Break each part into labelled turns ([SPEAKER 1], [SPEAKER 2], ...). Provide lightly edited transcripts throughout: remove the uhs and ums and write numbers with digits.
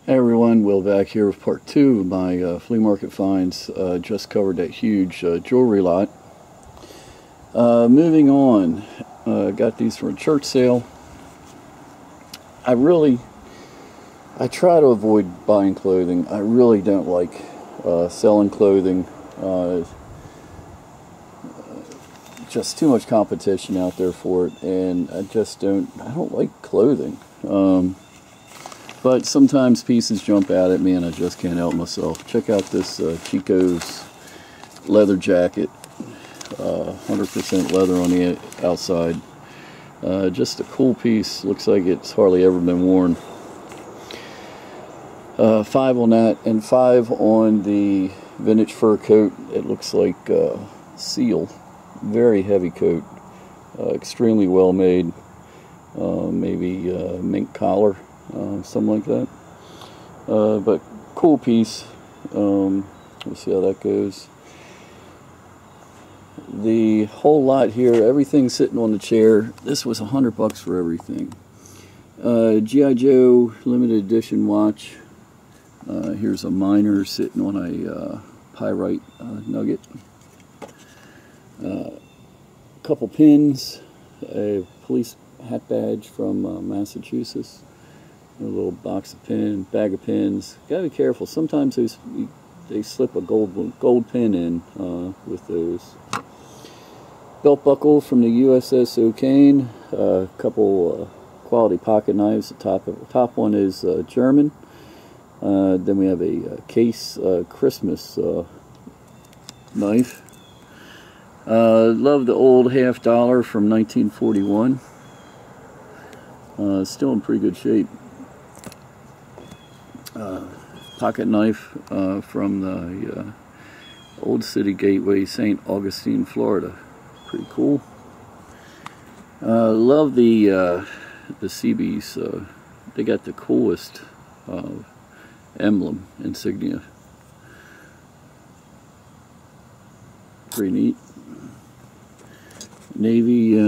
[SPEAKER 1] Hey everyone, Will back here with part 2 of my flea market finds. Just covered that huge jewelry lot. Moving on, got these from a church sale. I try to avoid buying clothing. I really don't like selling clothing. Just too much competition out there for it, and I don't like clothing. But sometimes pieces jump out at me and I just can't help myself. Check out this Chico's leather jacket. 100% leather on the outside. Just a cool piece. Looks like it's hardly ever been worn. 5 on that and 5 on the vintage fur coat. It looks like seal. Very heavy coat. Extremely well made. Maybe mink collar. Something like that, but cool piece. We'll see how that goes. The whole lot here, everything sitting on the chair. This was $100 for everything. G.I. Joe limited edition watch. Here's a miner sitting on a pyrite nugget. Couple pins, a police hat badge from Massachusetts. A little box of pins, bag of pins. Gotta be careful. Sometimes they slip a gold pin in with those. Belt buckle from the USS O'Kane. A couple quality pocket knives. The top one is German. Then we have a case Christmas knife. Love the old $50 from 1941. Still in pretty good shape. Pocket knife from the Old City Gateway, St. Augustine, Florida. Pretty cool. Love the CBs. They got the coolest emblem insignia. Pretty neat. Navy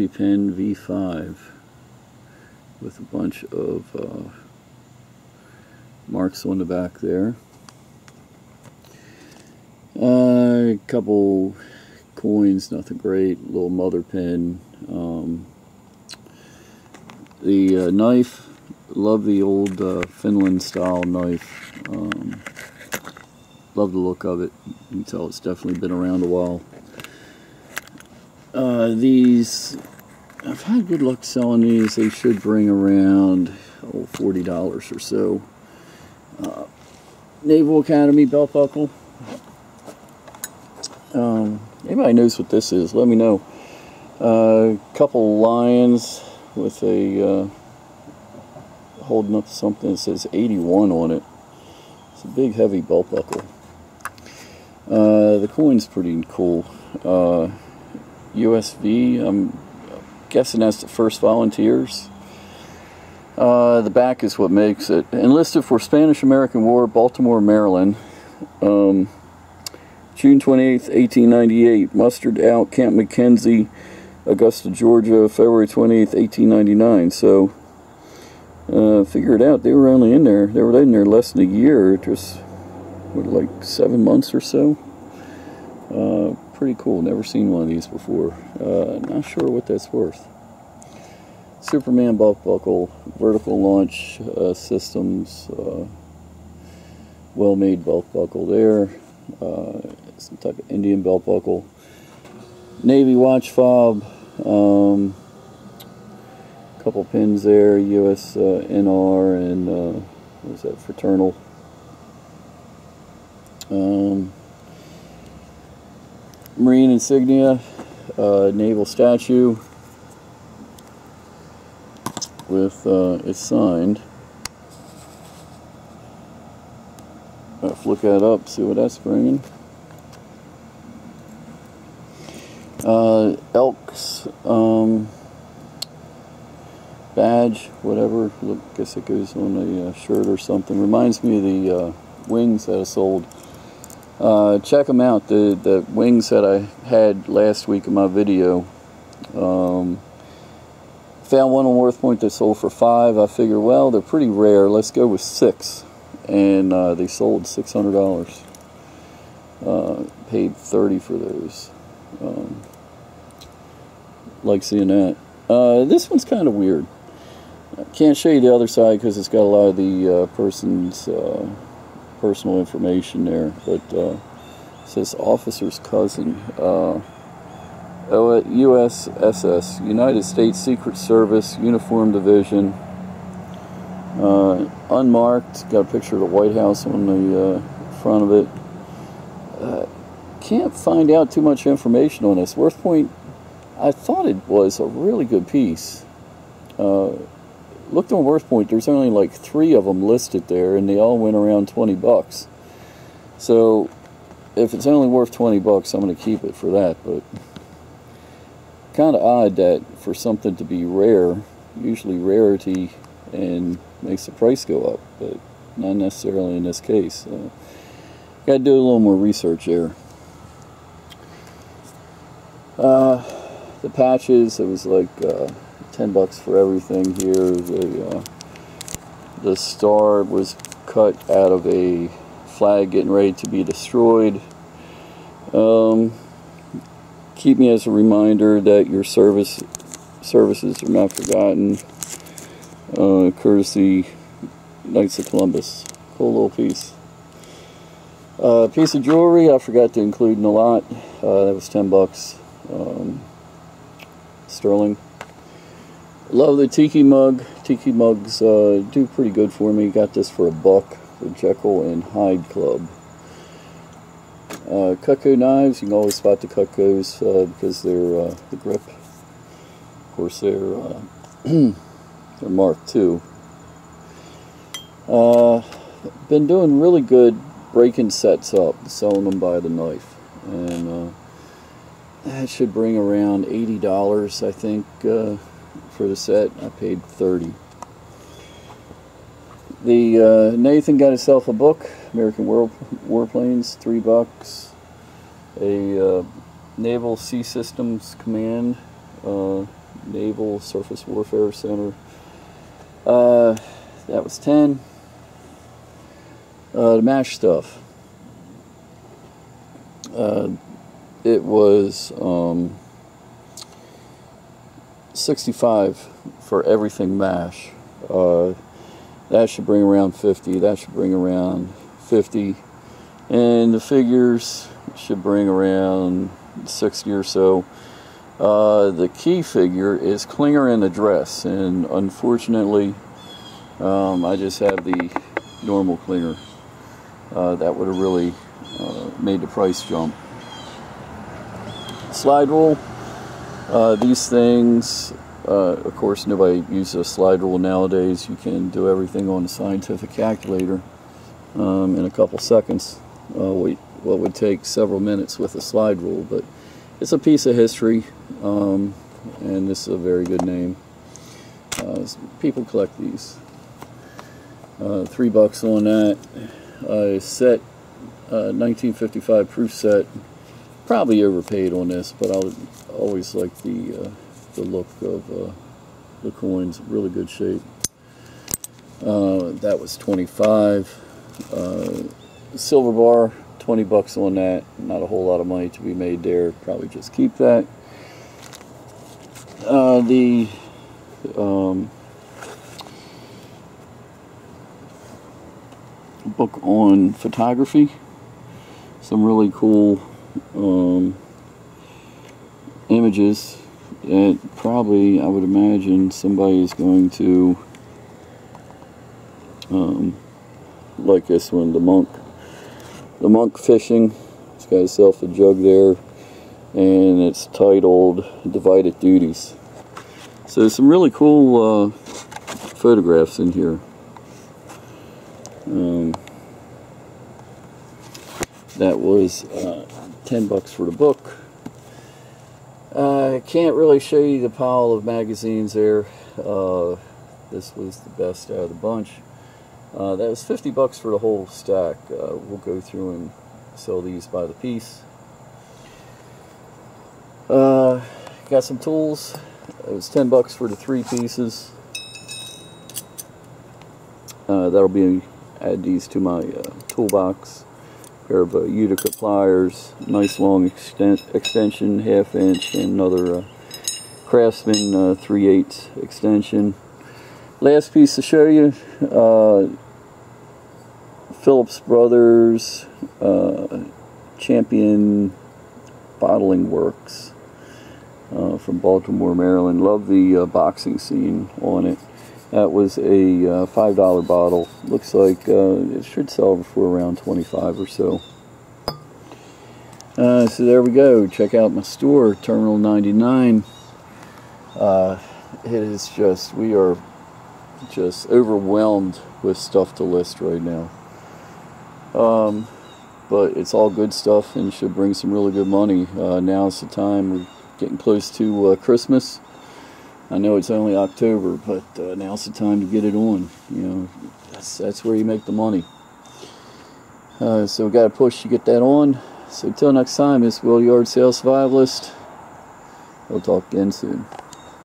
[SPEAKER 1] pen V5. With a bunch of marks on the back there. A couple coins, nothing great. Little mother pin. The knife, love the old Finland style knife. Love the look of it. You can tell it's definitely been around a while. These, I've had good luck selling these. They should bring around $40 or so. Naval Academy belt buckle. Anybody knows what this is? Let me know. Couple lions with a holding up something that says 81 on it. It's a big, heavy belt buckle. The coin's pretty cool. USV. I'm guessing that's the first volunteers. The back is what makes it. Enlisted for Spanish-American War, Baltimore, Maryland. June 28th, 1898. Mustered out, Camp McKenzie, Augusta, Georgia, February 28th, 1899. So, figure it out. They were only in there. They were in there less than a year. Just, what, like 7 months or so. Pretty cool. Never seen one of these before. Not sure what that's worth. Superman belt buckle, vertical launch systems, well-made belt buckle there. Some type of Indian belt buckle. Navy watch fob. Couple pins there. US NR and what is that? Fraternal. Marine insignia, naval statue with it's signed. Let's look that up, see what that's bringing. Elks badge, whatever. Look, guess it goes on a shirt or something. Reminds me of the wings that I sold. Check them out. The wings that I had last week in my video. Found one on WorthPoint that sold for $5. I figured, well, they're pretty rare. Let's go with $6. And they sold $600. Paid $30 for those. Like seeing that. This one's kind of weird. I can't show you the other side because it's got a lot of the person's personal information there. But it says officer's cousin. USSS, United States Secret Service, Uniform Division. Unmarked. Got a picture of the White House on the front of it. Can't find out too much information on this. WorthPoint, I thought it was a really good piece. Looked on WorthPoint, there's only like 3 of them listed there, and they all went around $20. So if it's only worth $20, I'm going to keep it for that. But kind of odd that for something to be rare, usually rarity and makes the price go up, but not necessarily in this case. Got to do a little more research there. The patches, it was like $10 for everything here. The star was cut out of a flag getting ready to be destroyed. Keep me as a reminder that your services are not forgotten. Courtesy Knights of Columbus. Cool little piece. Piece of jewelry I forgot to include in the lot. That was $10. Sterling. Love the tiki mug. Tiki mugs do pretty good for me. Got this for $1 for Jekyll and Hyde Club. Cutco knives, you can always spot the Cutcos because they're the grip. Of course, they're they're marked too. Been doing really good breaking sets up, selling them by the knife, and that should bring around $80, I think, for the set. I paid $30. The Nathan got himself a book, American Warplanes, $3. A Naval Sea Systems Command, Naval Surface Warfare Center. That was $10. The MASH stuff. It was $65 for everything MASH. That should bring around $50. That should bring around $50. And the figures should bring around $60 or so. The key figure is Klinger in a dress, and unfortunately I just have the normal Klinger. That would have really made the price jump. Slide rule. These things, of course, nobody uses a slide rule nowadays. You can do everything on a scientific calculator in a couple seconds. What would take several minutes with a slide rule, but it's a piece of history, and this is a very good name. People collect these. $3 on that. Set, 1955 proof set. Probably overpaid on this, but I always like the look of the coins. Really good shape. That was $25. Silver bar, $20 on that. Not a whole lot of money to be made there. Probably just keep that. The book on photography. Some really cool images that probably, I would imagine, somebody is going to like this one, the monk fishing. It's got himself a jug there, and it's titled Divided Duties. So there's some really cool photographs in here. That was $10 for the book. I can't really show you the pile of magazines there. This was the best out of the bunch. That was $50 for the whole stack. We'll go through and sell these by the piece. Got some tools. It was $10 for the 3 pieces. That'll be, add these to my toolbox. Pair of Utica pliers, nice long extension, 1/2 inch, and another Craftsman 3/8 extension. Last piece to show you, Phillips Brothers Champion Bottling Works from Baltimore, Maryland. Love the boxing scene on it. That was a $5 bottle. Looks like it should sell for around $25 or so. So there we go. Check out my store, Terminal 99. It is just, we are just overwhelmed with stuff to list right now. But it's all good stuff and should bring some really good money. Now's the time. We're getting close to Christmas. I know it's only October, but now's the time to get it on. You know, that's where you make the money. So we got to push to get that on. So until next time, this is Will Yard Sales Survivalist. We'll talk again soon.